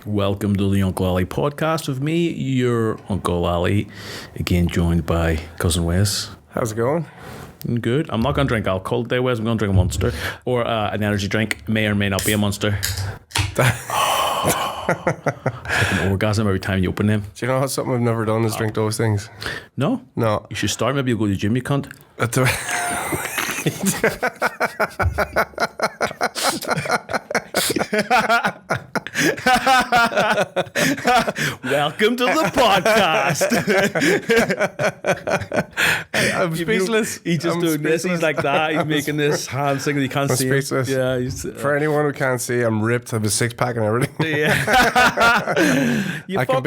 Welcome to the Uncle Ali podcast with me, your Uncle Ali, again joined by Cousin Wes. How's it going? Good. I'm not going to drink alcohol today, Wes. I'm going to drink a Monster or an energy drink. May or may not be a Monster. It's like an orgasm every time you open them. Do you know something I've never done is drink those things? No? No. You should start. Maybe you'll go to the gym, you cunt. Welcome to the podcast. I'm speechless. He's just doing this. He's like that. He's making this hand signal. You can't see speechless. him. Yeah. For anyone who can't see, I'm ripped. I have a six pack and everything. Yeah. I can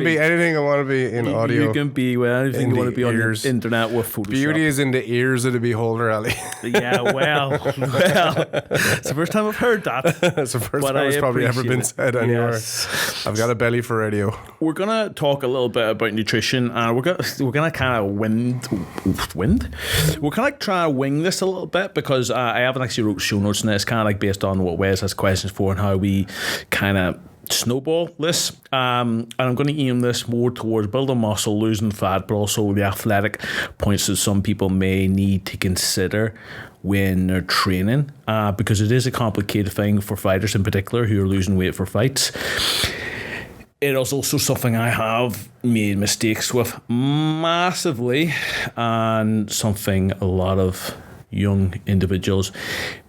be anything I want to be in audio. You can be anything you want to be ears. On the internet with Photoshop. Beauty is in the ears of the beholder, Ali. Yeah. Well. It's the first time I've heard that. It's the first time it's probably ever been said anywhere. Yes. I've got a belly for radio. We're gonna talk a little bit about nutrition, and we're gonna kind of We're kind of trying to wing this a little bit because I haven't actually wrote show notes on this. Kind of like based on what Wes has questions for and how we kind of snowball this. And I'm going to aim this more towards building muscle, losing fat, but also the athletic points that some people may need to consider when they're training, because it is a complicated thing for fighters in particular who are losing weight for fights. It is also something I have made mistakes with massively, and something a lot of young individuals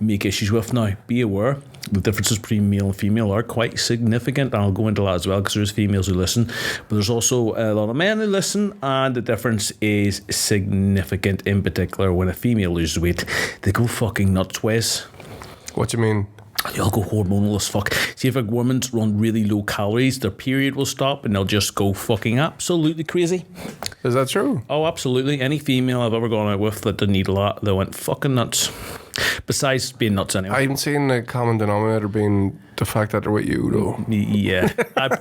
make issues with. Now, be aware, the differences between male and female are quite significant, and I'll go into that as well because there's females who listen, but there's also a lot of men who listen, and the difference is significant. In particular, when a female loses weight, they go fucking nuts, Wes. What do you mean? They'll go hormonal as fuck. See, if a woman's run really low calories, their period will stop and they'll just go fucking absolutely crazy. Is that true? Oh, absolutely. Any female I've ever gone out with that didn't eat a lot, they went fucking nuts. Besides being nuts anyway. I'm seeing the common denominator being the fact that they're with you, though. Yeah,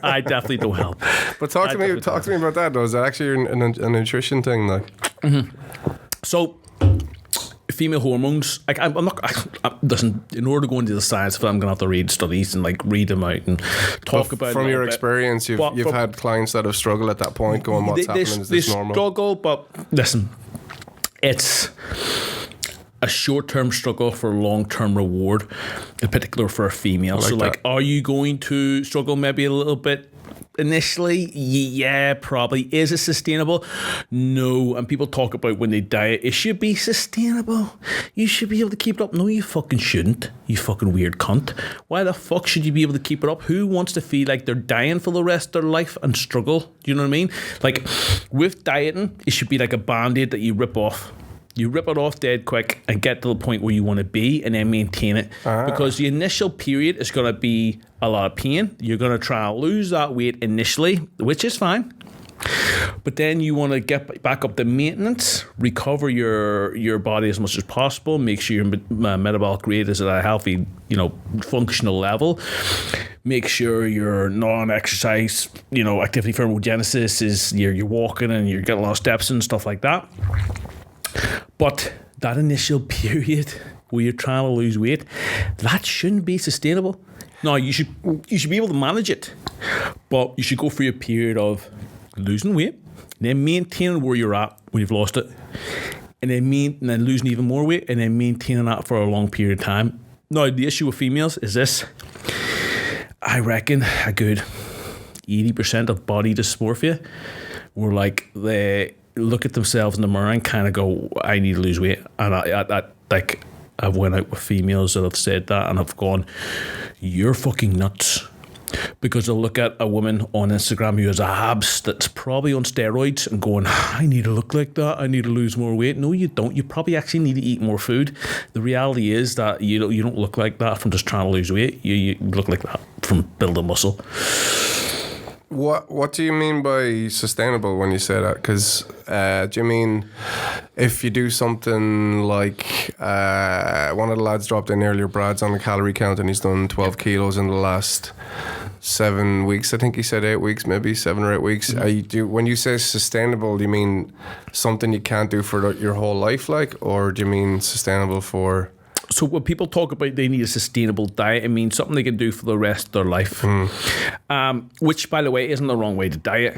I definitely don't help. But talk to me about that, though. Is that actually a nutrition thing, though? Mm-hmm. So, female hormones, like listen, in order to go into the science of it, I'm going to have to read studies and like read them out and talk about it. From your experience, you've had clients that have struggled at that point going, what's happening? Is this normal? They struggle, but listen, it's a short-term struggle for long-term reward, in particular for a female. Are you going to struggle maybe a little bit initially? Yeah, probably. Is it sustainable? No. And people talk about when they diet, it should be sustainable. You should be able to keep it up. No, you fucking shouldn't. You fucking weird cunt. Why the fuck should you be able to keep it up? Who wants to feel like they're dying for the rest of their life and struggle? Do you know what I mean? Like, with dieting, it should be like a Band-Aid that you rip off. You rip it off dead quick and get to the point where you want to be and then maintain it. Because the initial period is going to be a lot of pain. You're going to try and lose that weight initially, which is fine. But then you want to get back up to maintenance, recover your body as much as possible, make sure your metabolic rate is at a healthy, functional level. Make sure your non-exercise, activity thermogenesis is you're walking and you're getting a lot of steps and stuff like that. But that initial period where you're trying to lose weight, that shouldn't be sustainable. No, you should be able to manage it, but you should go through a period of losing weight, then maintaining where you're at when you've lost it, and then losing even more weight, and then maintaining that for a long period of time. Now, the issue with females is this. I reckon a good 80% of body dysmorphia were like they look at themselves in the mirror and kind of go, I need to lose weight. And I've went out with females that have said that and I've gone, you're fucking nuts. Because they'll look at a woman on Instagram who has abs that's probably on steroids and going, I need to look like that, I need to lose more weight. No, you don't. You probably actually need to eat more food. The reality is that you don't look like that from just trying to lose weight. You look like that from building muscle. What do you mean by sustainable when you say that? Because do you mean if you do something like one of the lads dropped in earlier, Brad's on the calorie count and he's done 12 kilos in the last 7 weeks. I think he said 8 weeks, maybe 7 or 8 weeks. Mm-hmm. When you say sustainable, do you mean something you can't do for your whole life, like, or do you mean sustainable for So when people talk about they need a sustainable diet, it means something they can do for the rest of their life. Which, by the way, isn't the wrong way to diet.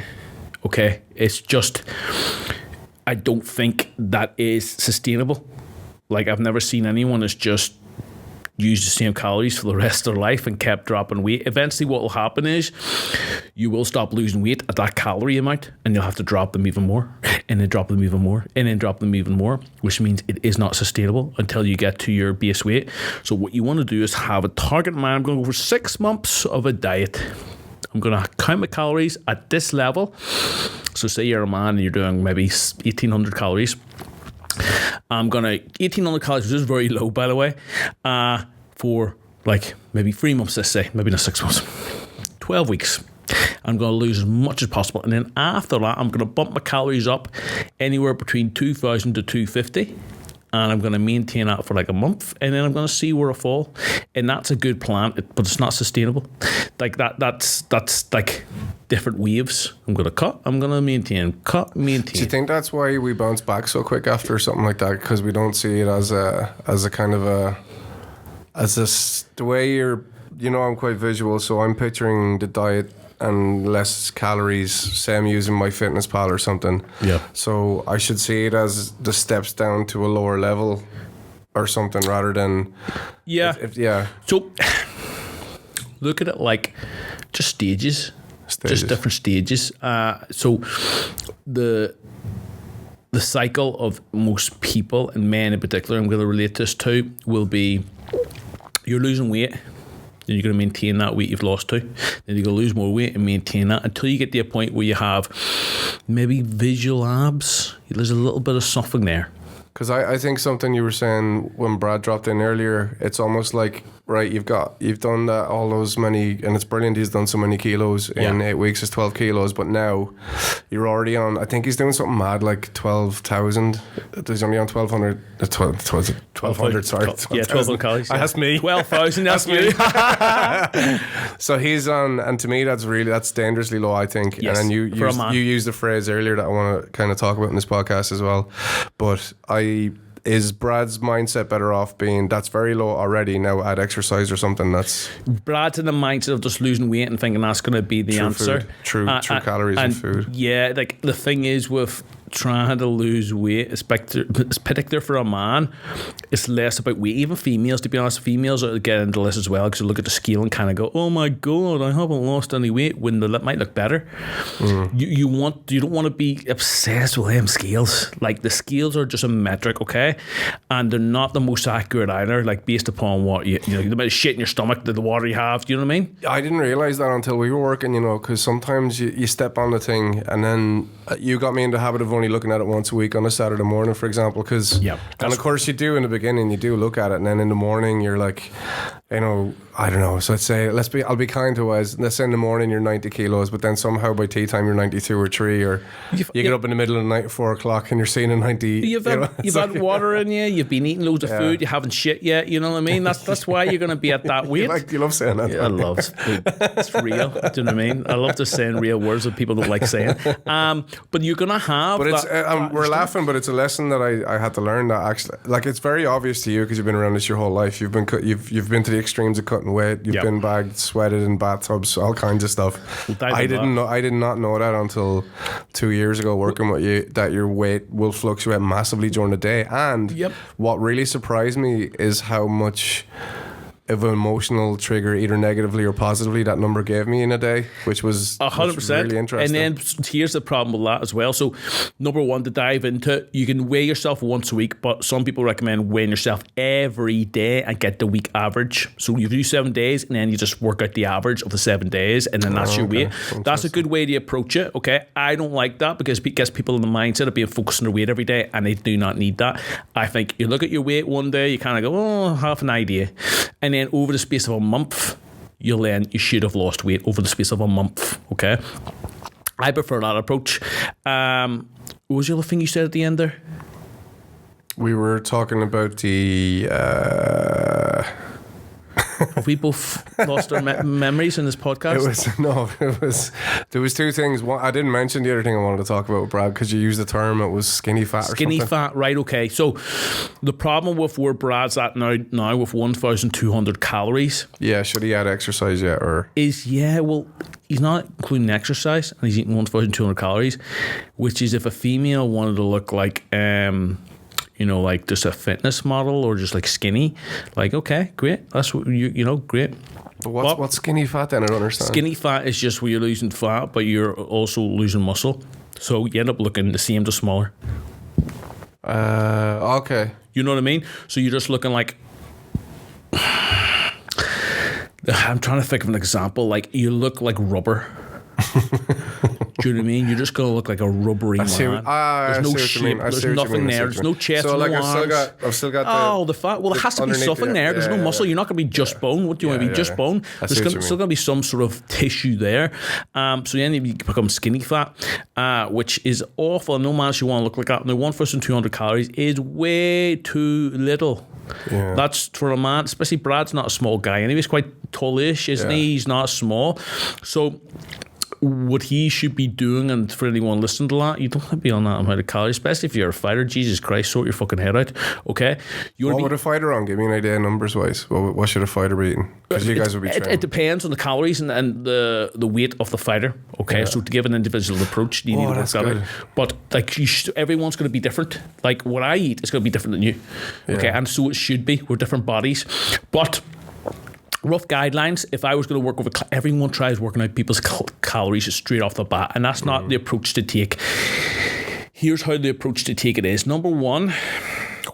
Okay? It's just, I don't think that is sustainable. Like, I've never seen anyone that's just used the same calories for the rest of their life and kept dropping weight. Eventually what will happen is you will stop losing weight at that calorie amount, and you'll have to drop them even more, and then drop them even more, and then drop them even more, which means it is not sustainable until you get to your base weight. So what you want to do is have a target in mind. I'm going to go for 6 months of a diet. I'm going to count my calories at this level. So say you're a man and you're doing maybe 1,800 calories. I'm going to 1,800 calories, which is very low, by the way, for like maybe 3 months, let's say, maybe not 6 months, 12 weeks. I'm going to lose as much as possible. And then after that, I'm going to bump my calories up anywhere between 2,000 to 250. And I'm going to maintain that for like a month, and then I'm going to see where I fall. And that's a good plan, but it's not sustainable. Like that's like different waves. I'm going to cut, I'm going to maintain, cut, maintain. Do you think that's why we bounce back so quick after something like that? Because we don't see it as a kind of the way you're, I'm quite visual, so I'm picturing the diet and less calories, say I'm using MyFitnessPal or something. Yeah. So I should see it as the steps down to a lower level or something rather than... Yeah. Yeah. So look at it like just stages. Just different stages. So the cycle of most people, and men in particular, I'm going to relate this to, will be you're losing weight. Then you're going to maintain that weight you've lost to. Then you're going to lose more weight and maintain that until you get to a point where you have maybe visual abs. There's a little bit of something there. Because I think something you were saying when Brad dropped in earlier, it's almost like, right, you've done that, all those many, and it's brilliant he's done so many kilos in 8 weeks, it's 12 kilos, but now you're already on, I think he's doing something mad like 12,000. He's only on 1,200, 1,200, sorry. 1,200 calories. That's me. 12,000, that's me. So he's on, and to me that's dangerously low, I think. Yes, and then you used the phrase earlier that I want to kind of talk about in this podcast as well. But is Brad's mindset better off being that's very low already, now add exercise or something? That's Brad's in the mindset of just losing weight and thinking that's going to be the answer. True calories and food. Yeah, like the thing is with trying to lose weight, it's particular for a man, it's less about weight. Even females, to be honest, females are getting into this as well, because they look at the scale and kind of go, oh my god, I haven't lost any weight, when that might look better. You don't want to be obsessed with them scales. Like, the scales are just a metric, okay, and they're not the most accurate either, like based upon what you know the amount of shit in your stomach, the water you have. Do you know what I mean? I didn't realize that until we were working, because sometimes you step on the thing and then you got me in the habit of only looking at it once a week on a Saturday morning, for example, because and of course you do in the beginning, you do look at it, and then in the morning you're like, I don't know, so I'll be kind to us, let's say in the morning you're 90 kilos, but then somehow by tea time you're 92 or 3, or you get up in the middle of the night at 4 o'clock and you're seeing a 90. You've had water in you, you've been eating loads of food, you haven't shit yet, you know what I mean? That's why you're going to be at that weight. You love saying that. Yeah, I love it. It's real. Do you know what I mean? I love just saying real words that people don't like saying. But you're going to have. But it's we're laughing, but it's a lesson that I had to learn, that actually, like, it's very obvious to you because you've been around this your whole life. You've been to the extremes of cutting weight. You've been bagged, sweated in bathtubs, all kinds of stuff. I did not know that until 2 years ago working with you, that your weight will fluctuate massively during the day. And what really surprised me is how much of an emotional trigger, either negatively or positively, that number gave me in a day, which was 100%. Really interesting. And then here's the problem with that as well. So, number one, to dive into it, you can weigh yourself once a week, but some people recommend weighing yourself every day and get the week average. So you do 7 days, and then you just work out the average of the 7 days, and then that's your weight. That's a good way to approach it. Okay, I don't like that because it gets people in the mindset of being focused on their weight every day, and they do not need that. I think you look at your weight one day, you kind of go, oh, half an idea, and then over the space of a month, you should have lost weight over the space of a month. Okay, I prefer that approach. What was the other thing you said at the end there? We were talking about the. Have we both lost our memories in this podcast? There was two things. One, I didn't mention the other thing I wanted to talk about with Brad because you used the term, it was skinny fat or something. Skinny fat, right, okay. So the problem with where Brad's at now with 1,200 calories. Yeah, should he add exercise yet? Well, he's not including exercise and he's eating 1,200 calories, which is if a female wanted to look like, like just a fitness model or just like skinny, like, okay, great. That's what great. But what's skinny fat then? I don't understand. Skinny fat is just where you're losing fat, but you're also losing muscle. So you end up looking the same, just smaller. Okay. You know what I mean? So you're just looking like... I'm trying to think of an example. Like, you look like rubber. Do you know what I mean? You're just going to look like a rubbery man. There's no shape. There's nothing there. There's no chest, no arms. I've still got the fat. Well, it has to be something there. There's no muscle. You're not going to be just bone. What do you want to be? Just bone. There's still going to be some sort of tissue there. So then you become skinny fat, which is awful. No man should want to look like that. Now, 1,200 calories is way too little. Yeah. That's for a man, especially Brad's not a small guy. And he's quite tallish, isn't he? He's not small. So what he should be doing, and for anyone listening to that, you don't want to be on that amount of calories, especially if you're a fighter. Jesus Christ, sort your fucking head out, okay? What would a fighter on? Give me an idea numbers wise. What should a fighter be eating? Because you guys would be training. It depends on the calories and the weight of the fighter, okay? So to give an individual approach, you need to work that out. But like everyone's going to be different. Like what I eat is going to be different than you, okay? And so it should be. We're different bodies. But rough guidelines, if I was going to work with everyone tries working out people's calories straight off the bat, and that's not the approach to take. Here's how the approach to take it is. Number one,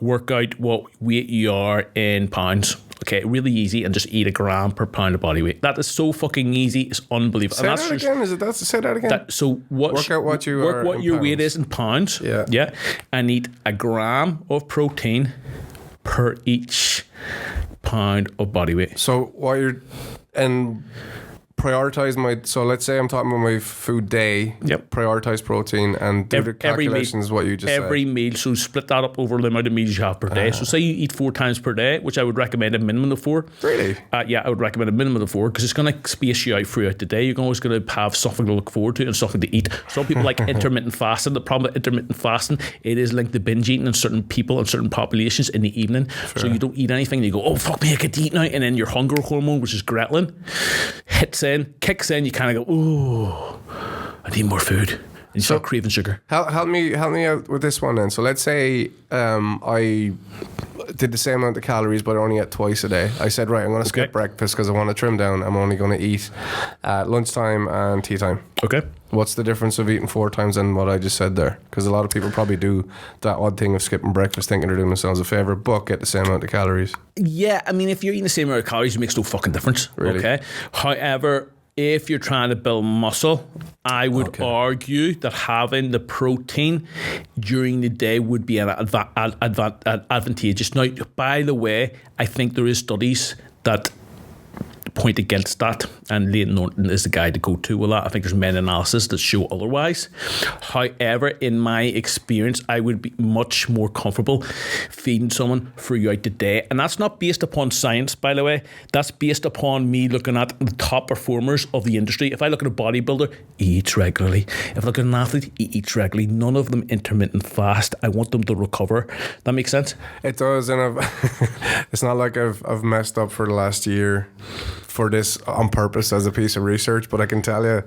work out what weight you are in pounds. Okay, really easy, and just eat a gram per pound of body weight. That is so fucking easy. It's unbelievable. Say that again. Say that again. So work out what your weight is in pounds. Yeah, and eat a gram of protein per each pound of body weight. So what you're prioritize so let's say I'm talking about my food day. Yep. Prioritize protein and do the calculations what you just said. Every meal, so split that up over the amount of meals you have per day. So say you eat 4 times per day, which I would recommend a minimum of 4. Really? Yeah, I would recommend a minimum of 4 because it's going to space you out throughout the day. You're always going to have something to look forward to and something to eat. Some people like intermittent fasting. The problem with intermittent fasting, it is linked to binge eating in certain people and certain populations in the evening. Fair. So you don't eat anything and you go, oh fuck me, I get to eat now, and then your hunger hormone, which is ghrelin, kicks in, you kind of go, ooh, I need more food. And you start craving sugar. Help me out with this one then. So let's say I did the same amount of calories, but I only ate twice a day. I said, right, I'm going to skip breakfast because I want to trim down. I'm only going to eat at lunchtime and tea time. Okay. What's the difference of eating 4 times than what I just said there? Because a lot of people probably do that odd thing of skipping breakfast thinking they're doing themselves a favour, but get the same amount of calories. Yeah, I mean, if you're eating the same amount of calories, it makes no fucking difference. Really? Okay. However, if you're trying to build muscle, I would argue that having the protein during the day would be advantageous. Now, by the way, I think there is studies that point against that, and Leighton Norton is the guy to go to with that. I think there's meta-analysis that show otherwise. However, in my experience, I would be much more comfortable feeding someone throughout the day, and that's not based upon science, by the way. That's based upon me looking at the top performers of the industry. If I look at a bodybuilder, he eats regularly. If I look at an athlete, he eats regularly. None of them intermittent fast. I want them to recover. That makes sense? It does, and it's not like I've messed up for the last year for this on purpose as a piece of research, but I can tell you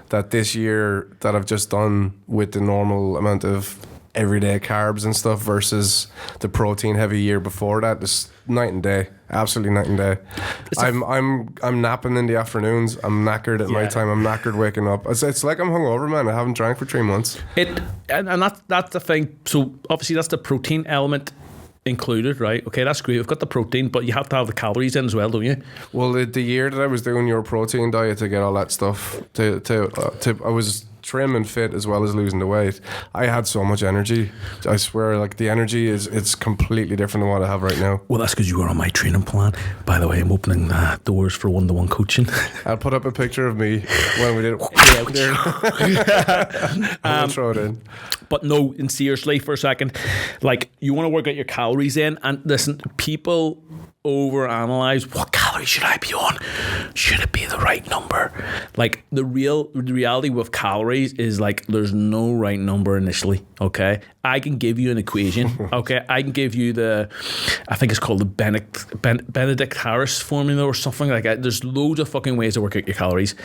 that this year that I've just done with the normal amount of everyday carbs and stuff versus the protein heavy year before that, is night and day. Absolutely night and day. I'm napping in the afternoons. I'm knackered at night time. I'm knackered waking up. It's like I'm hungover, man. I haven't drank for 3 months. And that's the thing. So obviously that's the protein element included, right? Okay, that's great. We've got the protein, but you have to have the calories in as well, don't you? Well, the year that I was doing your protein diet to get all that stuff, I was trim and fit as well as losing the weight. I had so much energy. I swear, like the energy it's completely different than what I have right now. Well, that's because you were on my training plan. By the way, I'm opening doors for one-to-one coaching. I'll put up a picture of me when we did it. I'll throw it in. But no, and seriously for a second, like you want to work out your calories in, and listen, people overanalyze what calories should I be on? Should it be the right number? Like the reality with calories is like there's no right number initially. Okay, I can give you an equation. Okay, I can give you I think it's called the Benedict Harris formula or something like that. There's loads of fucking ways to work out your calories.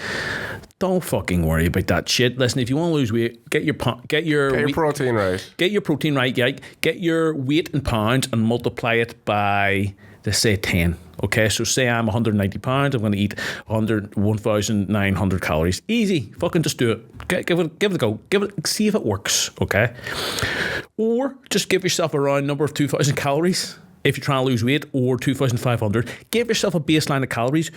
Don't fucking worry about that shit. Listen, if you want to lose weight, get your protein right. Get your protein right. Yeah, get your weight in pounds and multiply it by, let's say, 10. Okay, so say I'm 190 pounds, I'm going to eat 1,900 calories. Easy, fucking just do it. Give it a go. See if it works. Okay, or just give yourself a round number of 2,000 calories. If you're trying to lose weight, or 2,500, give yourself a baseline of calories.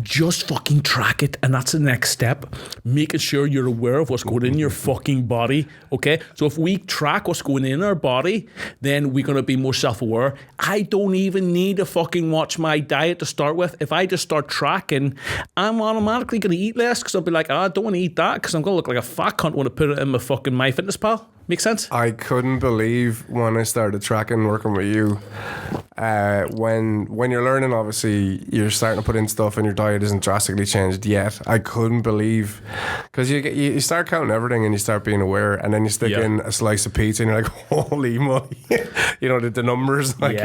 Just fucking track it, and that's the next step. Making sure you're aware of what's going in your fucking body. Okay, so if we track what's going in our body, then we're gonna be more self-aware. I don't even need to fucking watch my diet to start with. If I just start tracking, I'm automatically gonna eat less because I'll be like, I don't want to eat that because I'm gonna look like a fat cunt when I put it in my fucking MyFitnessPal. Make sense? I couldn't believe when I started tracking working with you. When you're learning, obviously you're starting to put in stuff and your diet isn't drastically changed yet. I couldn't believe, because you start counting everything and you start being aware, and then you stick in a slice of pizza and you're like, holy moly. You know, the numbers, like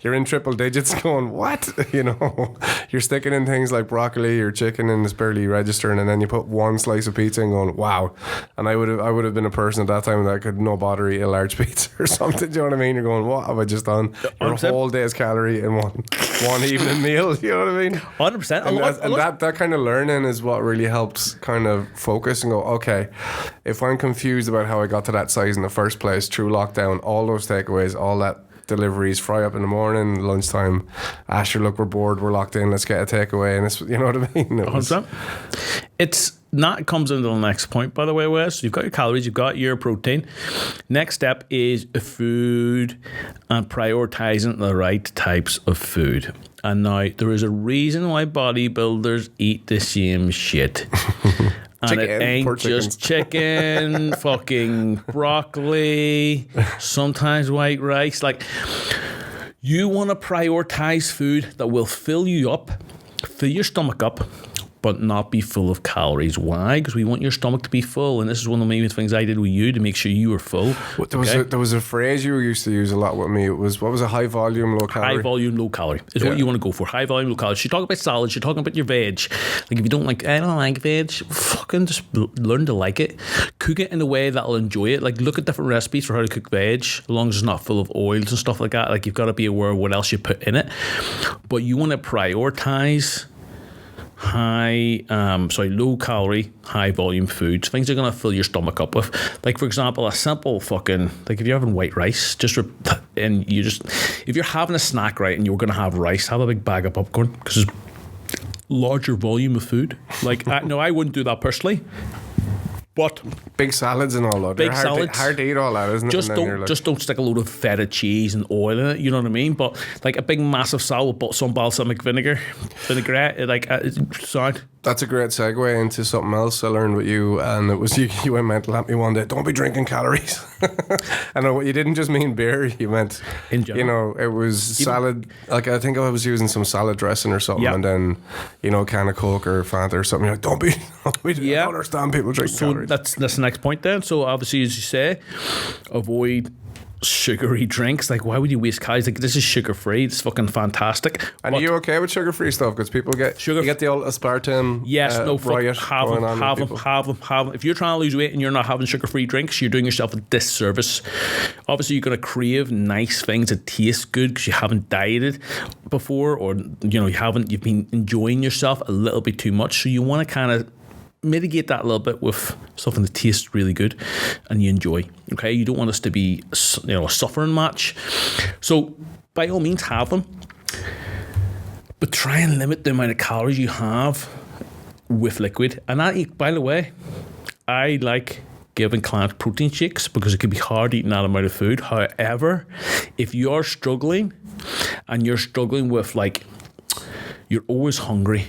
you're in triple digits going, what? You know, you're sticking in things like broccoli or chicken and it's barely registering, and then you put one slice of pizza and going, wow. And I would have been a person at that time that could no bother eat a large pizza or something. Do you know what I mean? You're going, what have I just done? Your whole day's calorie in one evening meal. You know what I mean? 100%. And that kind of learning is what really helps kind of focus and go, okay, if I'm confused about how I got to that size in the first place through lockdown, all those takeaways, all that deliveries, fry up in the morning, lunchtime, Asher, look, we're bored, we're locked in, let's get a takeaway, and it's, you know what I mean? It comes into the next point, by the way, Wes. You've got your calories, you've got your protein. Next step is food and prioritizing the right types of food. And now there is a reason why bodybuilders eat the same shit. And chicken, it ain't just chicken, fucking broccoli, sometimes white rice. Like, you want to prioritize food that will fill you up, fill your stomach up, but not be full of calories. Why? Because we want your stomach to be full, and this is one of the main things I did with you to make sure you were full. There was a phrase you used to use a lot with me. It was, what was it? High volume, low calorie. High volume, low calorie is what you want to go for. High volume, low calorie. You talk about salads. You're talking about your veg. Like, if you don't like, I don't like veg, fucking just learn to like it. Cook it in a way that'll enjoy it. Like, look at different recipes for how to cook veg, as long as it's not full of oils and stuff like that. Like, you've got to be aware of what else you put in it. But you want to prioritize low calorie, high volume foods, things you're going to fill your stomach up with. Like, for example, a simple fucking, like, if you're having white rice, if you're having a snack, right, and you're going to have rice, have a big bag of popcorn, because it's larger volume of food. Like, I wouldn't do that personally. But big salads and all that. Big salads. Hard to eat all that, isn't it? Just don't stick a load of feta cheese and oil in it. You know what I mean? But like a big massive salad with some balsamic vinaigrette. Like, sorry. That's a great segue into something else I learned with you, and it was you went mental at me one day. Don't be drinking calories. And you didn't just mean beer. You meant, in general, you know, it was salad. Like, I think I was using some salad dressing or something, and then, you know, a can of Coke or Fanta or something. You're like, don't be. I don't understand people drinking calories. That's the next point then. So obviously, as you say, avoid sugary drinks. Like, why would you waste calories? Like, this is sugar free. It's fucking fantastic. And are you okay with sugar free stuff? Because people get sugar. You get the old aspartame. Yes, no, have them. If you're trying to lose weight and you're not having sugar free drinks, you're doing yourself a disservice. Obviously, you're going to crave nice things that taste good because you haven't dieted before, or you've been enjoying yourself a little bit too much. So you want to kind of mitigate that a little bit with something that tastes really good and you enjoy. Okay, you don't want us to be, a suffering match. So by all means, have them, but try and limit the amount of calories you have with liquid. And that, by the way, I like giving clients protein shakes because it can be hard eating that amount of food. However, if you're struggling and you're struggling with, like, you're always hungry,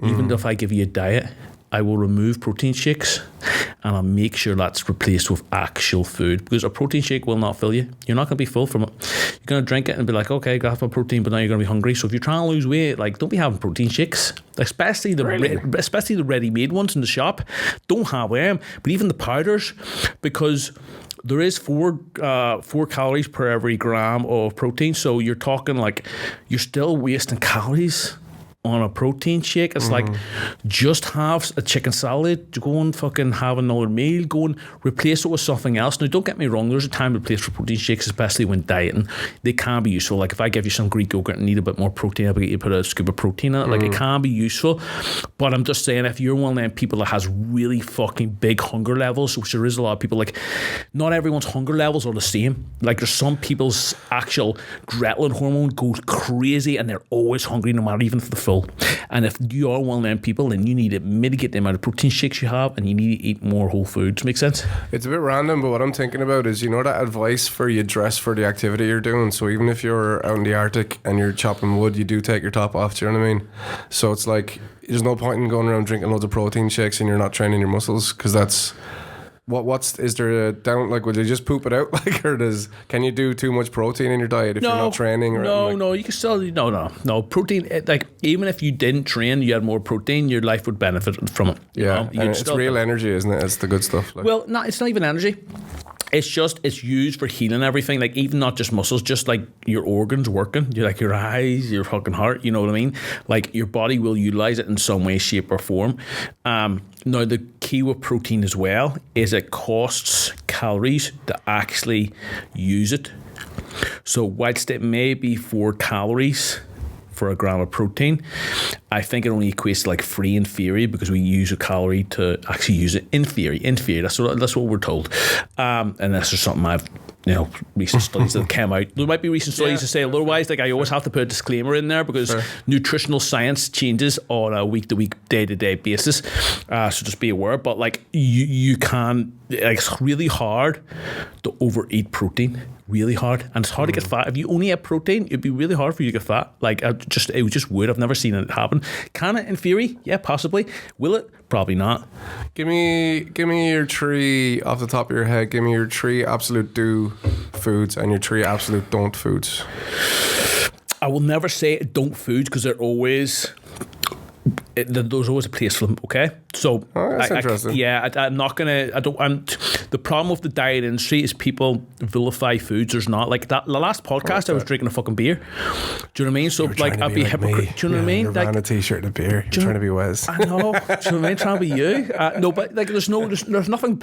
even if I give you a diet, I will remove protein shakes and I'll make sure that's replaced with actual food, because a protein shake will not fill you. You're not going to be full from it. You're going to drink it and be like, okay, I got my protein, but now you're going to be hungry. So if you're trying to lose weight, like, don't be having protein shakes, especially the ready-made ones in the shop. Don't have them, but even the powders, because there is 4 calories per every gram of protein. So you're talking like you're still wasting calories on a protein shake. It's like, just have a chicken salad, go and fucking have another meal, go and replace it with something else. Now, don't get me wrong, there's a time and place for protein shakes, especially when dieting. They can be useful. Like if I give you some Greek yogurt and need a bit more protein, I'll get you to put a scoop of protein in it. Like it can be useful. But I'm just saying, if you're one of them people that has really fucking big hunger levels, which there is a lot of people, like not everyone's hunger levels are the same. Like there's some people's actual ghrelin hormone goes crazy and they're always hungry no matter even if they're full. And if you are one of them people, then you need to mitigate the amount of protein shakes you have, and you need to eat more whole foods. Make sense? It's a bit random, but what I'm thinking about is, you know, that advice for you dress for the activity you're doing. So even if you're out in the Arctic and you're chopping wood, you do take your top off. Do you know what I mean? So it's like, there's no point in going around drinking loads of protein shakes and you're not training your muscles, because that's... is there a down, like, would you just poop it out, like, or can you do too much protein in your diet if you're not training? Or no, you can still, no, protein, like, even if you didn't train, you had more protein, your life would benefit from it. Yeah, and it's real energy, isn't it? It's the good stuff. Like. Well, no, it's not even energy. It's used for healing everything, like even not just muscles, just like your organs working. You're like your eyes, your fucking heart, you know what I mean? Like your body will utilize it in some way, shape or form. Now the key with protein as well is it costs calories to actually use it. So whilst it may be 4 calories for a gram of protein, I think it only equates to like 3 in theory, because we use a calorie to actually use it in theory. That's what we're told. And that's just something I've, recent studies that came out. There might be recent studies to say otherwise. Like I always have to put a disclaimer in there, because nutritional science changes on a week-to-week, day-to-day basis. So just be aware. But like you can, it's really hard to overeat protein. Really hard, and it's hard to get fat. If you only have protein, it'd be really hard for you to get fat. Like it just would. I've never seen it happen. Can it? In theory, yeah, possibly. Will it? Probably not. Give me your 3 off the top of your head. Give me your 3 absolute do foods and your 3 absolute don't foods. I will never say don't foods, because they're always. There's always a place for them, okay? So that's interesting. I'm not gonna. The problem with the diet industry is people vilify foods. There's not like that. The last podcast, I was drinking a fucking beer. Do you know what I mean? So like, I'd be hypocrite. Do you know what I mean? You're wearing a t-shirt and a beer. You're trying to be Wes. I know. Do you know what I mean? Trying to be you. No, but like, there's nothing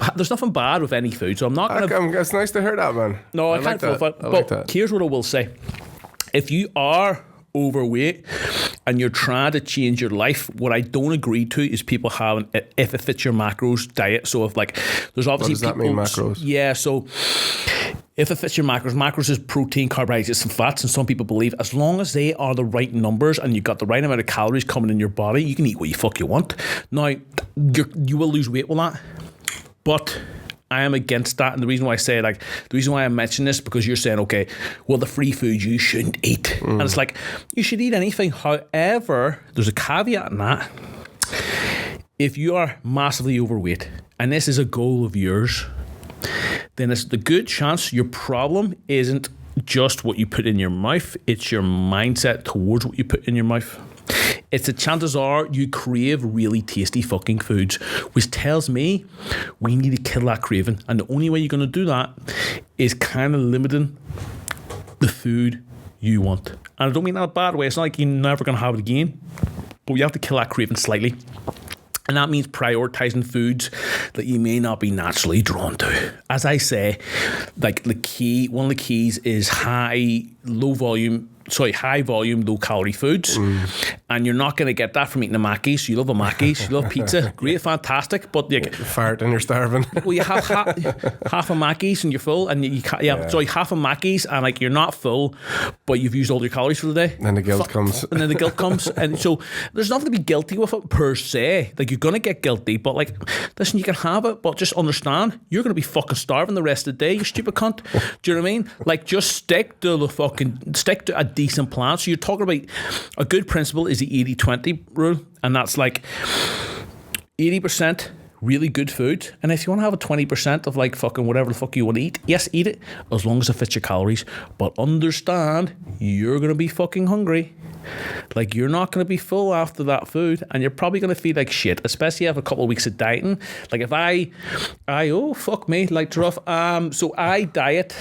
bad with any food. So I'm not gonna. It's nice to hear that, man. No, I can't vilify. But here's what I will say: if you are overweight and you're trying to change your life, what I don't agree to is people having if it fits your macros diet. So if like there's obviously what does that mean, macros? Yeah, so if it fits your macros is protein, carbohydrates and fats, and some people believe as long as they are the right numbers and you've got the right amount of calories coming in your body, you can eat what you fuck you want. Now you will lose weight with that, but I am against that, and the reason why I say, like, the reason why I mention this, because you're saying, okay, well, the free food you shouldn't eat, and it's like, you should eat anything. However, there's a caveat in that. If you are massively overweight, and this is a goal of yours, then it's the good chance your problem isn't just what you put in your mouth, it's your mindset towards what you put in your mouth. It's the chances are you crave really tasty fucking foods, which tells me we need to kill that craving. And the only way you're going to do that is kind of limiting the food you want. And I don't mean that in a bad way. It's not like you're never going to have it again, but you have to kill that craving slightly. And that means prioritizing foods that you may not be naturally drawn to. As I say, like one of the keys is high volume, low calorie foods. And you're not going to get that from eating a Mackey's. You love a Mackey's, you love pizza, great, fantastic. But you fart and you're starving. Well, you have half a Mackey's and you're full, and half a Mackey's and like you're not full, but you've used all your calories for the day. And then the guilt comes. And so there's nothing to be guilty with it per se. Like you're going to get guilty, but like, listen, you can have it, but just understand you're going to be fucking starving the rest of the day, you stupid cunt. Do you know what I mean? Like just stick to a decent plan. So you're talking about a good principle is the 80-20 rule, and that's like 80% really good food. And if you want to have a 20% of like fucking whatever the fuck you want to eat, yes, eat it, as long as it fits your calories. But understand, you're going to be fucking hungry. Like, you're not going to be full after that food, and you're probably going to feel like shit, especially after a couple of weeks of dieting. Like, if oh, fuck me, like rough. So I diet.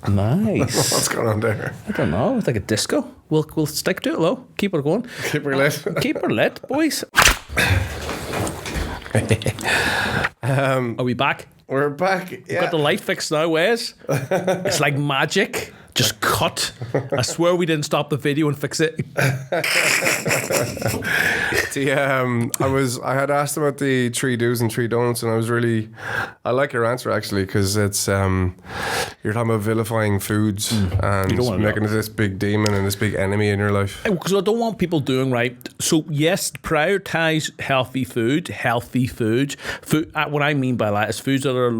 Nice. What's going on there? I don't know. It's like a disco. We'll stick to it, low. Keep it going. Keep her lit. Keep her lit, boys. Are we back? We're back. Yeah. We've got the light fixed now, Wes. It's like magic. Just cut. I swear we didn't stop the video and fix it. I had asked about the 3 do's and 3 don'ts, and I like your answer actually, because it's you're talking about vilifying foods and making it this big demon and this big enemy in your life. Because I don't want people doing right. So yes, prioritize healthy food. What I mean by that is foods that are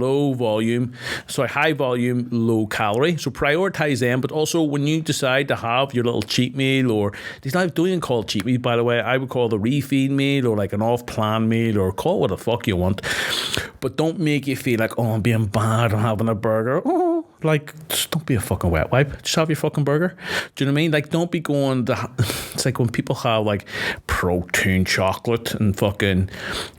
high volume, low calorie. So prioritize them, but also when you decide to have your little cheat meal, or don't even call it cheat meal, by the way, I would call it a refeed meal or like an off-plan meal, or call it what the fuck you want, but don't make you feel like, oh, I'm being bad, I'm having a burger. Oh, like, just don't be a fucking wet wipe. Just have your fucking burger. Do you know what I mean? Like, don't be going it's like when people have like protein chocolate and fucking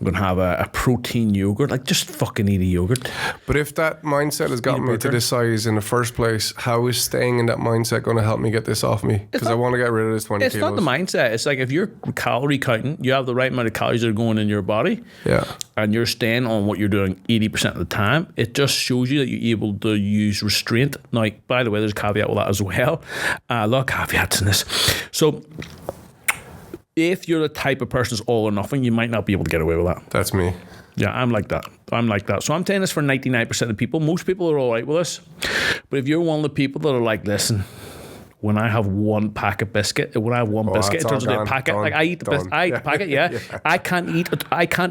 gonna have a protein yogurt, like, just fucking eat a yogurt. But if that mindset has gotten me to this size in the first place, how is staying in that mindset going to help me get this off me? Because I want to get rid of this 20 kilos. It's not the mindset. It's like, if you're calorie counting, you have the right amount of calories that are going in your body. Yeah. And you're staying on what you're doing 80% of the time, it just shows you that you're able to use restraint. Now, by the way, there's a caveat with that as well. A lot of caveats in this. So, if you're the type of person that's all or nothing, you might not be able to get away with that. That's me. Yeah, I'm like that. So I'm saying this for 99% of people. Most people are all right with this. But if you're one of the people that are like, listen, when I have one pack of biscuit, it turns into a packet. Like, I eat the packet, yeah. Yeah. I can't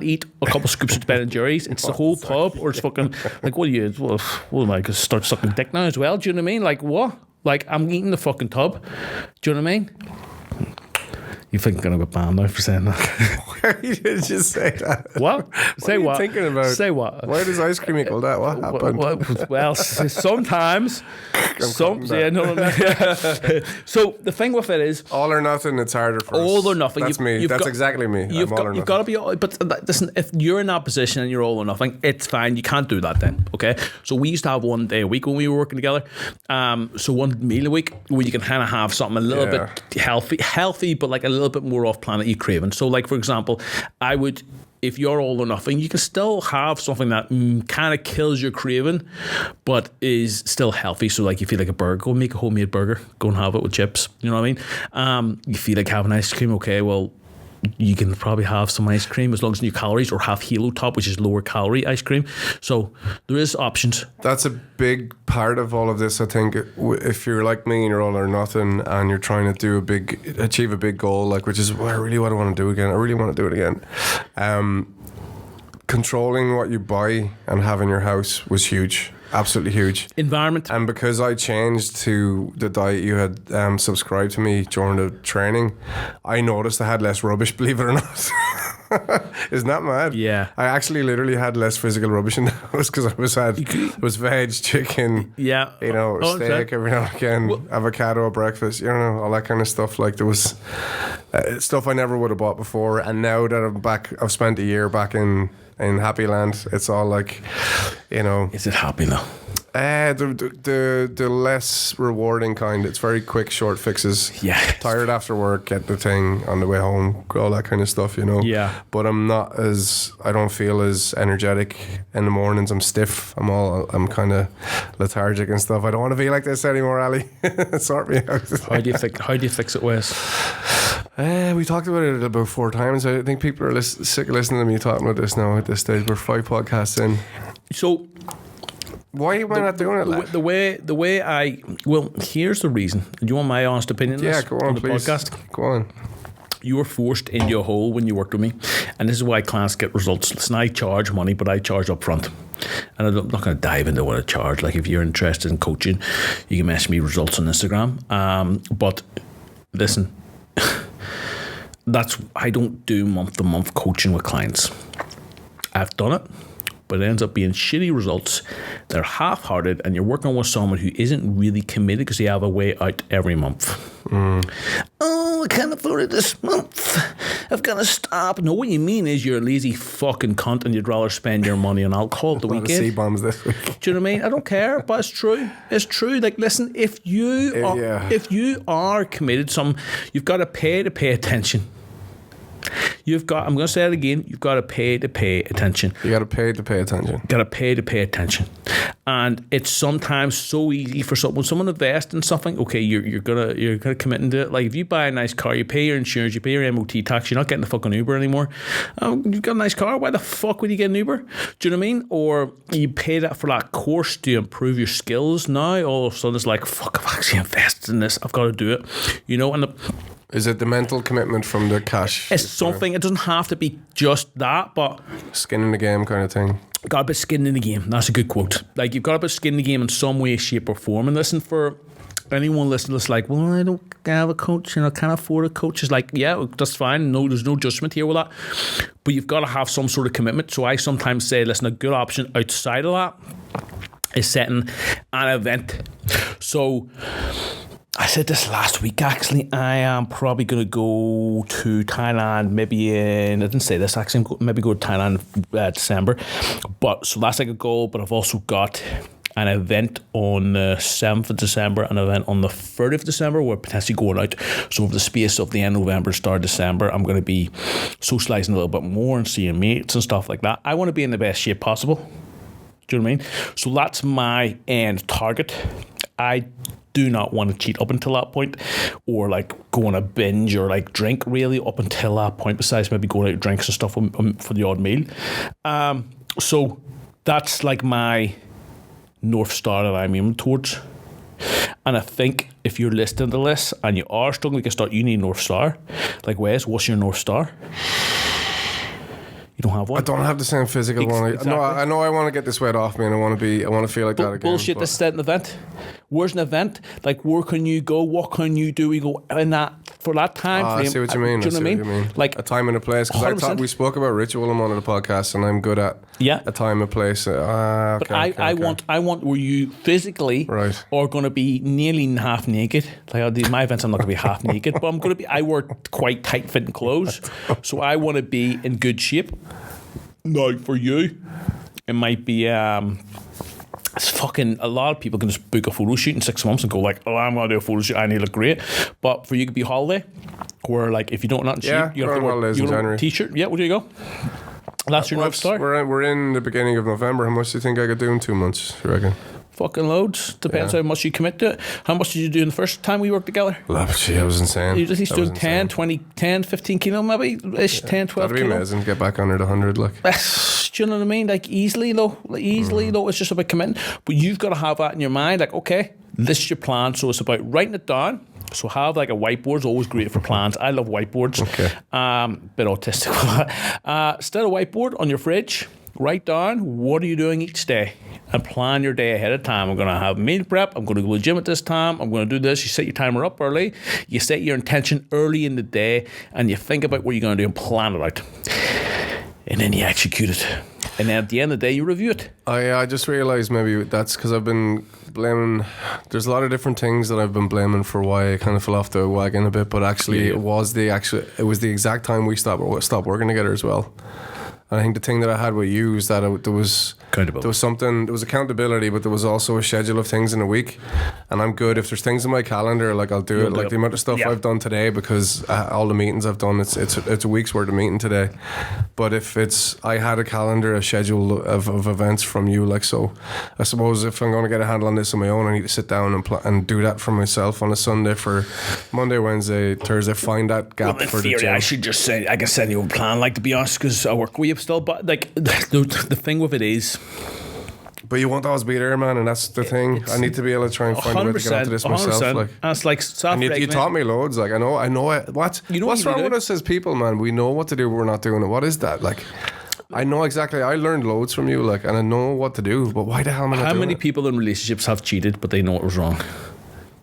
eat a couple scoops of Ben & Jerry's. It's the whole tub, or it's fucking, like, what am I, gonna start sucking dick now as well? Do you know what I mean? Like, what? Like, I'm eating the fucking tub. Do you know what I mean? You think I'm going to get banned now for saying that? Why did you just say that? What? Say what? What are you thinking about? Say what? Why does ice cream equal that? What happened? Well, sometimes. So the thing with it is, all or nothing. It's harder for us. All or nothing. That's me. That's exactly me. You've got to be. But listen, if you're in that position and you're all or nothing, it's fine. You can't do that then. Okay. So we used to have one day a week when we were working together. So one meal a week where you can kind of have something a little bit healthy, but like a little bit more off planet you craving. So, like, for example, I would, if you're all or nothing, you can still have something that kind of kills your craving, but is still healthy. So, like, you feel like a burger, go make a homemade burger, go and have it with chips. You know what I mean? You feel like having ice cream, okay, well, you can probably have some ice cream as long as it's new calories, or have Halo Top, which is lower calorie ice cream. So there is options. That's a big part of all of this, I think. If you're like me and you're all or nothing, and you're trying to achieve a big goal, like, which is really what I want to do again. I really want to do it again. Controlling what you buy and have in your house was huge. Absolutely huge. Environment. And because I changed to the diet you had subscribed to me during the training, I noticed I had less rubbish, believe it or not. Isn't that mad? Yeah. I actually literally had less physical rubbish in the house because it was veg, chicken, steak every now and again, avocado at breakfast, all that kind of stuff. Like, there was stuff I never would have bought before. And now that I'm back, I've spent a year back in Happy Land, it's all like, Is it happy though? The less rewarding kind. It's very quick, short fixes. Yeah. Tired after work, get the thing on the way home, all that kind of stuff, Yeah. But I don't feel as energetic in the mornings. I'm stiff. I'm kind of lethargic and stuff. I don't want to be like this anymore, Ali. Sort me out. How do you fix it, Wes? We talked about it about 4 times. I think people are sick of listening to me talking about this now at this stage. We're 5 podcasts in. So, why am I not doing it? The way here's the reason. Do you want my honest opinion? Yeah, go on, please. Podcast? Go on. You were forced into a hole when you worked with me, and this is why clients get results. Listen, I charge money, but I charge up front, and I'm not going to dive into what I charge. Like, if you're interested in coaching, you can message me results on Instagram. But listen. I don't do month-to-month coaching with clients. I've done it, but it ends up being shitty results. They're half-hearted, and you're working with someone who isn't really committed because they have a way out every month. Oh, I can't afford it this month. I've got to stop. No, what you mean is you're a lazy fucking cunt and you'd rather spend your money on alcohol at the weekend. C-bombs this week. Do you know what I mean? I don't care, but it's true. It's true. Like, listen, if you are committed to something, you've got to pay attention. I'm going to say it again, you've got to pay attention. You got to pay to pay attention. Got to pay attention. And it's sometimes so easy for someone, when someone invests in something, okay, you're gonna commit into it. Like if you buy a nice car, you pay your insurance, you pay your MOT tax, you're not getting the fucking Uber anymore. You've got a nice car, why the fuck would you get an Uber? Do you know what I mean? Or you pay that for that course to improve your skills. Now all of a sudden it's like, fuck, I've actually invested in this, I've got to do it. You know, and is it the mental commitment from the cash? It's something. It doesn't have to be just that, but skin in the game kind of thing. Got a bit skin in the game. That's a good quote. Like you've got a bit skin in the game in some way, shape, or form. And listen, for anyone listening that's like, well, I don't have a coach, I can't afford a coach. It's like, yeah, that's fine. No, there's no judgment here with that. But you've got to have some sort of commitment. So I sometimes say, listen, a good option outside of that is setting an event. So I said this last week, actually. I am probably going to go to Thailand, I didn't say this, actually. Maybe go to Thailand December. But so that's like a goal. But I've also got an event on the 7th of December, an event on the 30th of December. We're potentially going out. So over the space of the end of November, start of December, I'm going to be socialising a little bit more and seeing mates and stuff like that. I want to be in the best shape possible. Do you know what I mean? So that's my end target. I do not want to cheat up until that point, or like go on a binge or like drink really up until that point, besides maybe going out drinks and stuff for the odd meal. So that's like my North Star that I'm aiming towards. And I think if you're listening to this and you are struggling, you need a North Star. Like, Wes, what's your North Star? You don't have one? I don't have the same physical one. Exactly. No, I know I want to get this weight off me, and I want to feel like that again. Bullshit, this is an event. Where's an event? Like, where can you go? What can you do? We go in that for that time frame. I see what you mean. Do you know what I mean? Like a time and a place. Because I thought we spoke about ritual on one of the podcasts, and I'm good at a time and place. But I want where you physically are going to be nearly half naked. Like my events, I'm not going to be half naked, but I'm going to be. I wear quite tight fitting clothes, so I want to be in good shape. Now, for you, it might be it's fucking, a lot of people can just book a photo shoot in 6 months and go like, oh, I'm going to do a photo shoot, I need to look great. But for you, it could be holiday, where like if you don't not cheap, you have to wear a t-shirt. Yeah, where do you go? That's your North Star. We're in the beginning of November. How much do you think I could do in 2 months, you reckon? Fucking loads. Depends how much you commit to it. How much did you do in the first time we worked together? Gee, I was insane. You just doing 10, 20, 10, 15 kilo maybe? Ish, 10, 12 That'd be kilo. amazing. Get back under the 100, like. Do you know what I mean? Like easily though. It's just about committing. But you've got to have that in your mind. Like, okay, this is your plan. So it's about writing it down. So have like a whiteboard is always great for plans. I love whiteboards. Okay. Bit autistic with that. Instead of whiteboard on your fridge, write down what are you doing each day and plan your day ahead of time. I'm going to have meal prep. I'm going to go to the gym at this time. I'm going to do this. You set your timer up early. You set your intention early in the day and you think about what you're going to do and plan it out. And then you execute it. And then at the end of the day, you review it. I just realised maybe that's because I've been blaming. There's a lot of different things that I've been blaming for why I kind of fell off the wagon a bit. But actually, it was the exact time we stopped working together as well. And I think the thing that I had with you is that there was accountability, but there was also a schedule of things in a week. And I'm good if there's things in my calendar, like I'll do it. Like the amount of stuff I've done today, because all the meetings I've done, it's a week's worth of meeting today. But if I had a calendar, a schedule of events from you, like, so I suppose if I'm going to get a handle on this on my own, I need to sit down and do that for myself on a Sunday for Monday, Wednesday, Thursday. Find that gap for the gym. I should just say I can send you a plan, like, to be honest, because I work with you still. But like the thing with it is, but you won't always be there, man, and that's the thing. I need to be able to try and find a way to get onto this myself. Like, and it's like you taught me loads. Like I know it. What's wrong with us as people, man? We know what to do, but we're not doing it. What is that? Like, I know exactly. I learned loads from you, like, and I know what to do. But why the hell am I not doing it? How many people in relationships have cheated, but they know it was wrong?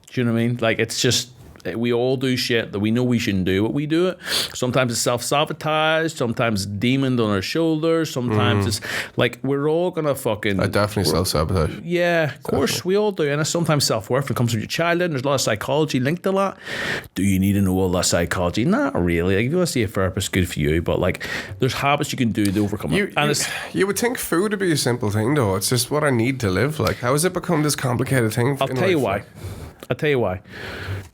Do you know what I mean? Like, it's just We all do shit that we know we shouldn't do, but we do it. Sometimes it's self-sabotage. Sometimes it's demon on our shoulders. Sometimes it's like we're all gonna fucking. I definitely self-sabotage. Yeah, of course we all do, and it's sometimes self-worth. It comes from your childhood. And there's a lot of psychology linked to that. Do you need to know all that psychology? Not really. Like, if you want to see a therapist, good for you. But like, there's habits you can do to overcome it. And you would think food would be a simple thing, though. It's just what I need to live. Like, how has it become this complicated thing? I'll tell you why. I'll tell you why.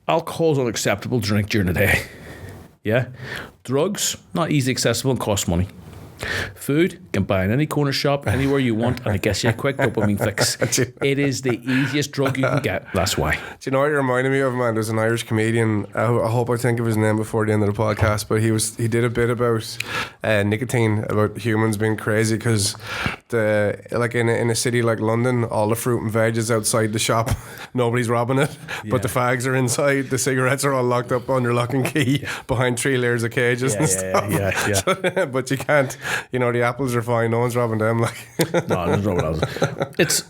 Alcohol is unacceptable to drink during the day. Yeah. Drugs, not easily accessible and cost money. Food, you can buy in any corner shop, anywhere you want, and it gets you a quick dopamine fix. It is the easiest drug you can get. That's why. Do you know what you reminded me of, man? There's an Irish comedian. I hope I think of his name before the end of the podcast, but he did a bit about nicotine, about humans being crazy because in a city like London, all the fruit and veg is outside the shop. Nobody's robbing it, but the fags are inside. The cigarettes are all locked up under lock and key behind 3 layers of cages and stuff. Yeah. But you can't. You know, the apples are fine. No one's robbing them. Like, no, there's no one else. It's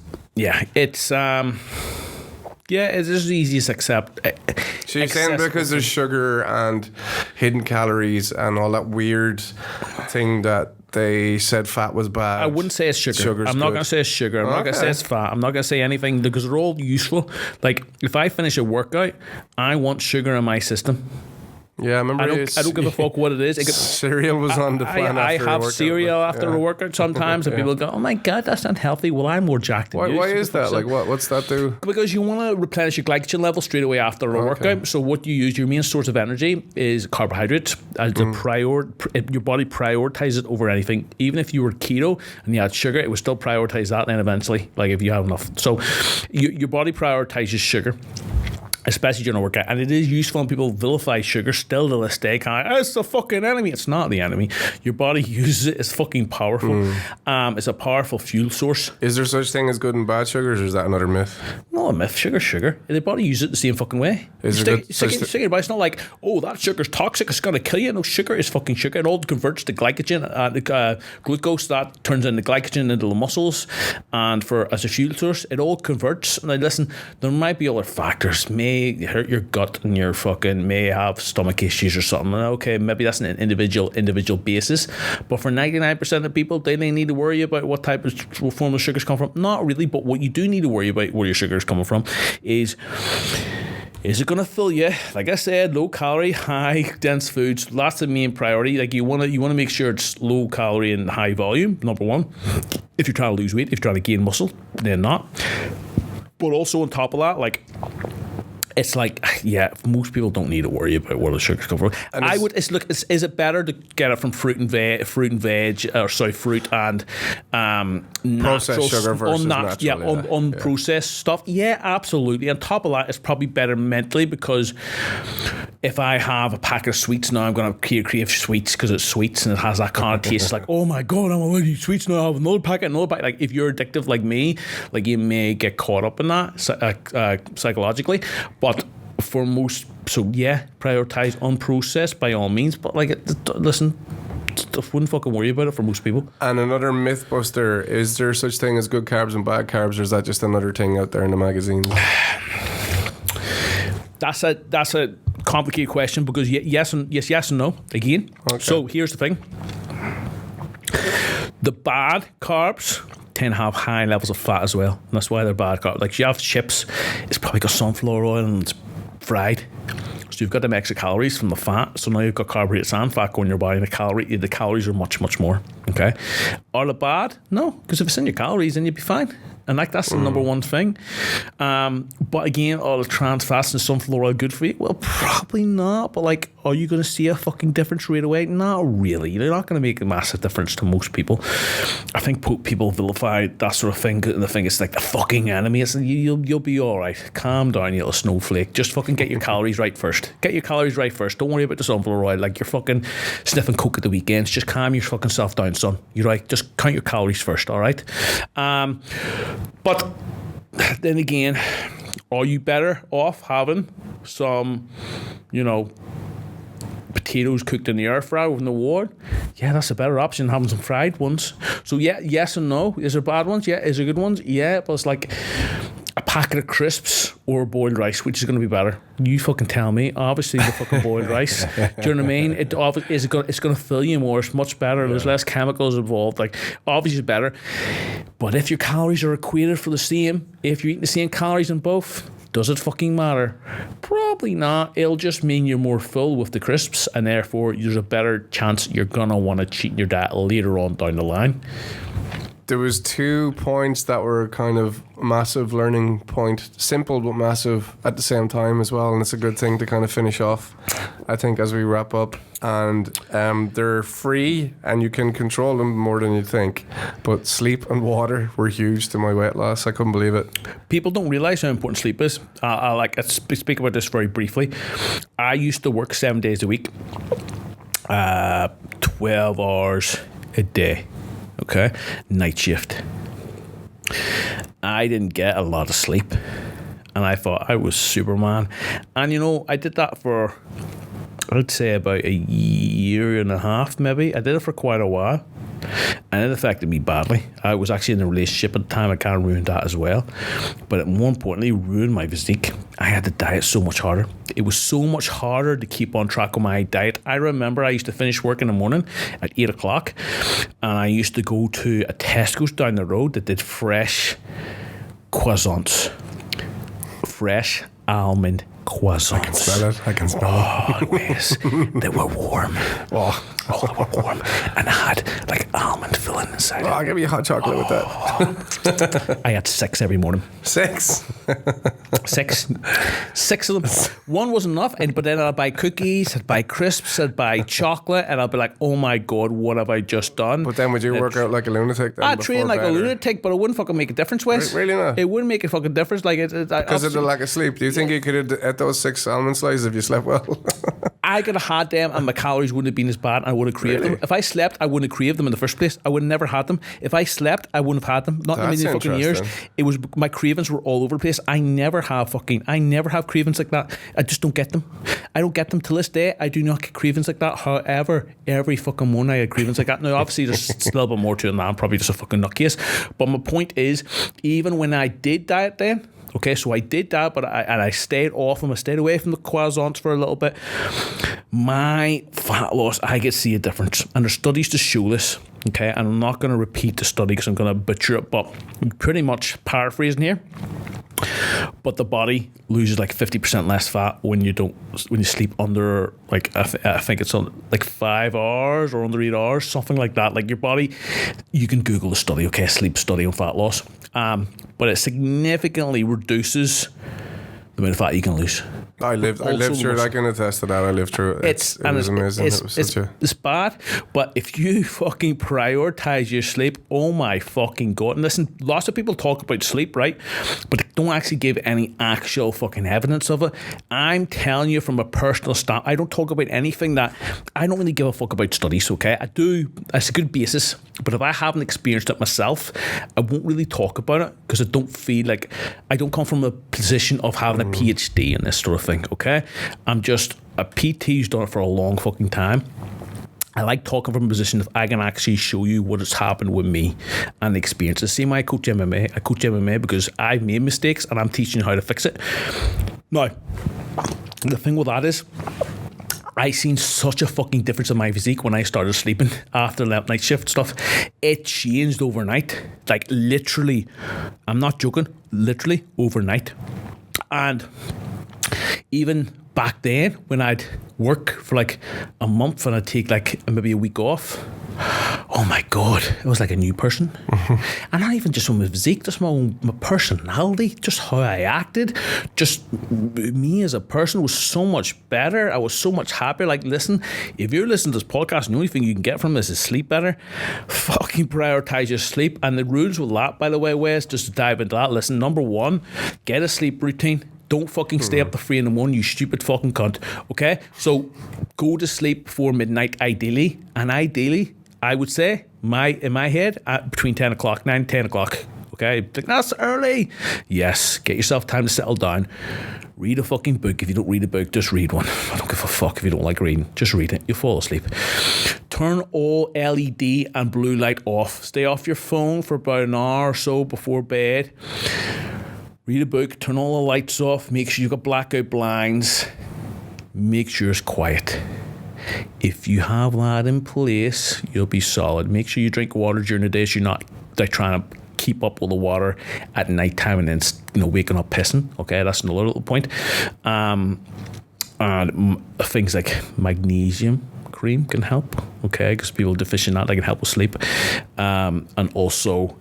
the easiest accept. So you're saying because there's sugar and hidden calories and all that weird thing that they said fat was bad. I wouldn't say it's sugar. I'm not going to say it's sugar. I'm not going to say it's fat. I'm not going to say anything because they're all useful. Like, if I finish a workout, I want sugar in my system. Yeah, I remember. I don't give a fuck what it is. Cereal was on the plan. I have cereal after a workout sometimes, and people go, "Oh my god, that's not healthy." Well, I'm more jacked than you. Why is that? Like, what's that do? Because you want to replenish your glycogen level straight away after a workout. So what you use, your main source of energy is carbohydrates. As your body prioritizes it over anything. Even if you were keto and you had sugar, it would still prioritize that. Then eventually, like if you have enough, so your body prioritizes sugar, especially during a workout. And it is useful, and people vilify sugar still to this day. It's the fucking enemy. It's not the enemy. Your body uses it. It's fucking powerful. It's a powerful fuel source. Is there such thing as good and bad sugars, or is that another myth? No, a myth. Sugar. The body uses it the same fucking way. It's not like, oh, that sugar's toxic, it's going to kill you. No, sugar is fucking sugar. It all converts to glycogen, glucose that turns into glycogen into the muscles, and as a fuel source, it all converts. Now listen, there might be other factors. May hurt your gut and your fucking may have stomach issues or something. Okay, maybe that's an individual basis, but for 99% of people, do they need to worry about what type of form of sugars come from? Not really, but what you do need to worry about where your sugar is coming from is it going to fill you? Like I said, low calorie, high dense foods. That's the main priority. Like you want to make sure it's low calorie and high volume. Number one, if you're trying to lose weight, if you're trying to gain muscle, then not. But also on top of that, like, it's like, most people don't need to worry about where the sugars come from. Is it better to get it from fruit and veg, fruit and processed sugar versus natural? Unprocessed stuff. Yeah, absolutely. On top of that, it's probably better mentally because if I have a packet of sweets now, I'm going to crave sweets because it's sweets and it has that kind of taste. Like, oh my god, I'm going to eat sweets now. I have another packet. Like, if you're addictive like me, like you may get caught up in that psychologically. But for most, prioritize unprocessed by all means. But listen, I wouldn't fucking worry about it for most people. And another myth buster: is there such thing as good carbs and bad carbs, or is that just another thing out there in the magazines? That's a complicated question because yes and no again. Okay. So here's the thing: the bad carbs tend to have high levels of fat as well, and that's why they're bad carbs. Like, you have chips, it's probably got sunflower oil and it's fried, so you've got them extra calories from the fat. So now you've got carbohydrates and fat going in your body, and the calories are much more. Okay, are they bad? No, because if it's in your calories, then you'd be fine. And that's the number one thing. But again, all the trans fats and sunflower oil good for you? Well, probably not. But are you going to see a fucking difference right away? Not really. They're not going to make a massive difference to most people. I think people vilify that sort of thing, and they think it's like the fucking enemy. It's, you'll be all right. Calm down, you little snowflake. Just fucking get your calories right first. Don't worry about the sunflower oil. Like, you're fucking sniffing coke at the weekends. Just calm your fucking self down, son. You're right. Just count your calories first, all right? But then again, are you better off having some, potatoes cooked in the air fryer with no water? Yeah, that's a better option than having some fried ones. So yes and no. Is there bad ones? Yeah. Is there good ones? Yeah. But it's like a packet of crisps or boiled rice, which is going to be better? You fucking tell me. Obviously, the fucking boiled rice. Do you know what I mean? It's going to fill you more. It's much better. Yeah. There's less chemicals involved. Like, obviously, it's better. But if your calories are equated for the same, if you're eating the same calories in both, does it fucking matter? Probably not. It'll just mean you're more full with the crisps, and therefore there's a better chance you're going to want to cheat in your diet later on down the line. There was 2 points that were kind of massive learning point, simple but massive at the same time as well, and it's a good thing to kind of finish off, I think, as we wrap up. And they're free and you can control them more than you think, but sleep and water were huge to my weight loss. I couldn't believe it. People don't realize how important sleep is. I speak about this very briefly. I used to work 7 days a week, 12 hours a day. Okay, night shift. I didn't get a lot of sleep, and I thought I was Superman. And you know, I did that for, I'd say, about a year and a half, maybe. I did it for quite a while, and it affected me badly. I was actually in a relationship at the time. I kind of ruined that as well, but more importantly, ruined my physique. I had to diet so much harder. It was so much harder to keep on track with my diet. I remember I used to finish work in the morning at 8 o'clock, and I used to go to a Tesco's down the road that did fresh croissants. Fresh almond croissants. I can smell it. Oh, yes. They were warm. Oh, they were warm. And I had like almond filling inside. I'll give you a hot chocolate with that. I had 6 every morning. 6? 6 of them. One wasn't enough, but then I'd buy cookies, I'd buy crisps, I'd buy chocolate, and I'd be like, oh my God, what have I just done? But then would you work out like a lunatic then? I'd train like a lunatic, but it wouldn't fucking make a difference, Wes. Really not? It wouldn't make a fucking difference. Like because of the lack of sleep. Do you think you could have ate those 6 almond slices if you slept well? I could have had them and my calories wouldn't have been as bad and I would have craved them. If I slept, I wouldn't have craved them in the first place. I would have never had them. If I slept, I wouldn't have had them. Not in a million fucking years. It was, my cravings were all over the place. I never have cravings like that. I just don't get them. I don't get them till this day. I do not get cravings like that. However, every fucking morning I get cravings like that. Now, obviously, there's a little bit more to it than that. I'm probably just a fucking nutcase. But my point is, even when I did diet then, okay, so I did that, but I stayed off them. I stayed away from the croissants for a little bit. My fat loss, I could see a difference. And there's studies to show this, okay? And I'm not going to repeat the study because I'm going to butcher it, but pretty much paraphrasing here. But the body loses like 50% less fat when you sleep under, like, I think it's on like 5 hours or under 8 hours, something like that. Like your body, you can Google the study, okay, sleep study on fat loss. But it significantly reduces the amount of fat you can lose. I lived through it. I can attest to that. I lived through it. It was amazing. It's bad, but if you fucking prioritize your sleep, oh my fucking God. And listen, lots of people talk about sleep, right? But they don't actually give any actual fucking evidence of it. I'm telling you from a personal standpoint, I don't talk about anything that, I don't really give a fuck about studies, okay? I do, it's a good basis, but if I haven't experienced it myself, I won't really talk about it because I don't feel like, I don't come from a position of having a PhD in this sort of thing, okay? I'm just a PT who's done it for a long fucking time. I like talking from a position if I can actually show you what has happened with me and the experiences. See, I coach MMA. I coach MMA because I've made mistakes and I'm teaching you how to fix it. Now, the thing with that is, I seen such a fucking difference in my physique when I started sleeping after the night shift stuff. It changed overnight. Like literally, I'm not joking, literally overnight. And even back then, when I'd work for like a month and I'd take like maybe a week off, oh my God, it was like a new person. And not even just from my physique, just my personality, just how I acted, just me as a person was so much better. I was so much happier. Like, listen, if you're listening to this podcast and the only thing you can get from this is sleep better, fucking prioritize your sleep. And the rules with that, by the way, Wes, just to dive into that, listen, number 1, get a sleep routine. Don't fucking stay up to 3 a.m, you stupid fucking cunt. Okay? So go to sleep before midnight, ideally. And ideally, I would say, in my head, between 10 o'clock, 9, 10 o'clock. Okay? That's early. Yes. Get yourself time to settle down. Read a fucking book. If you don't read a book, just read one. I don't give a fuck if you don't like reading. Just read it. You'll fall asleep. Turn all LED and blue light off. Stay off your phone for about an hour or so before bed. read a book, turn all the lights off, make sure you've got blackout blinds, make sure it's quiet. If you have that in place, you'll be solid. Make sure you drink water during the day so you're not like trying to keep up with the water at night time and then waking up pissing. Okay, that's another little point. And things like magnesium cream can help. Okay, because people are deficient in that, they can help with sleep. And also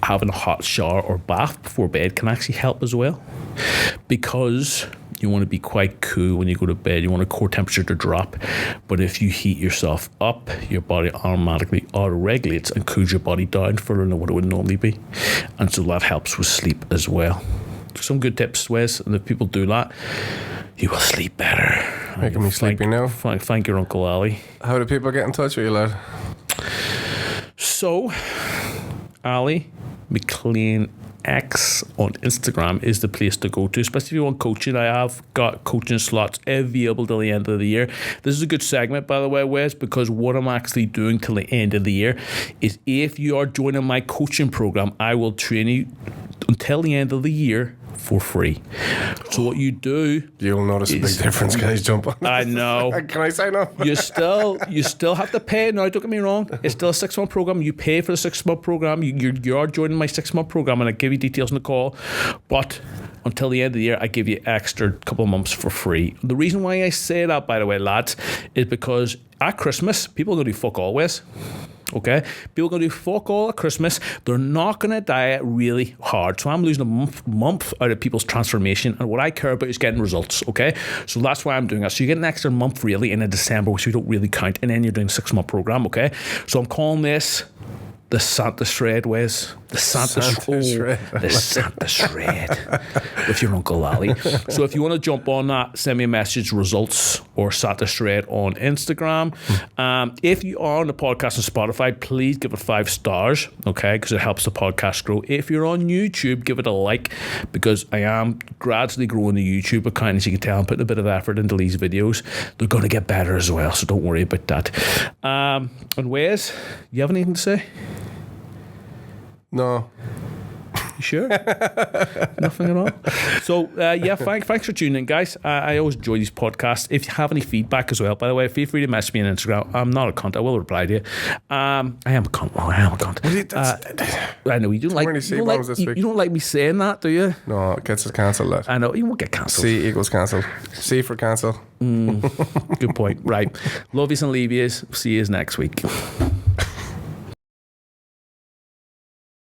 having a hot shower or bath before bed can actually help as well, because you want to be quite cool when you go to bed. You want a core temperature to drop. But if you heat yourself up, your body automatically auto-regulates and cools your body down further than what it would normally be. And so that helps with sleep as well. Some good tips, Wes, and if people do that, you will sleep better. Making me sleepy now. Thank your Uncle Ali. How do people get in touch with you, lad? So, Ali McLean X on Instagram is the place to go to, especially if you want coaching. I have got coaching slots available till the end of the year. This is a good segment, by the way, Wes, because what I'm actually doing till the end of the year is, if you are joining my coaching program, I will train you until the end of the year for free. So what you do, you'll notice a big difference, guys. Jump on. I know. Can I sign up? you still have to pay. No, don't get me wrong. It's still a 6-month program. You pay for the 6-month program. You are joining my 6-month program, and I give you details in the call. But until the end of the year, I give you extra couple of months for free. The reason why I say that, by the way, lads, is because at Christmas, people are going to do fuck always. Okay, people are going to do fuck all at Christmas. They're not going to diet really hard. So I'm losing a month out of people's transformation, and what I care about is getting results. Okay, so that's why I'm doing that. So you get an extra month really in December, which we don't really count, and then you're doing a 6-month program. Okay, so I'm calling this the Santa Shred, Wes. The Santa Shred. The Santa Shred with your Uncle Ali. So if you want to jump on that, send me a message, results or Santa Shred on Instagram. If you are on the podcast on Spotify, please give it 5 stars, okay, because it helps the podcast grow. If you're on YouTube, give it a like, because I am gradually growing the YouTube account. As you can tell, I'm putting a bit of effort into these videos. They're going to get better as well, so don't worry about that. And Wes, you have anything to say? No. You sure? Nothing at all? So, thanks for tuning in, guys. I always enjoy these podcasts. If you have any feedback as well, by the way, feel free to message me on Instagram. I'm not a cunt. I will reply to you. I am a cunt. Well, I am a cunt. I know, you don't like me saying that, do you? No, it gets us cancelled. I know, you won't get cancelled. C equals cancel. C for cancel. Good point. Right. Love yous and leave yous. See yous next week.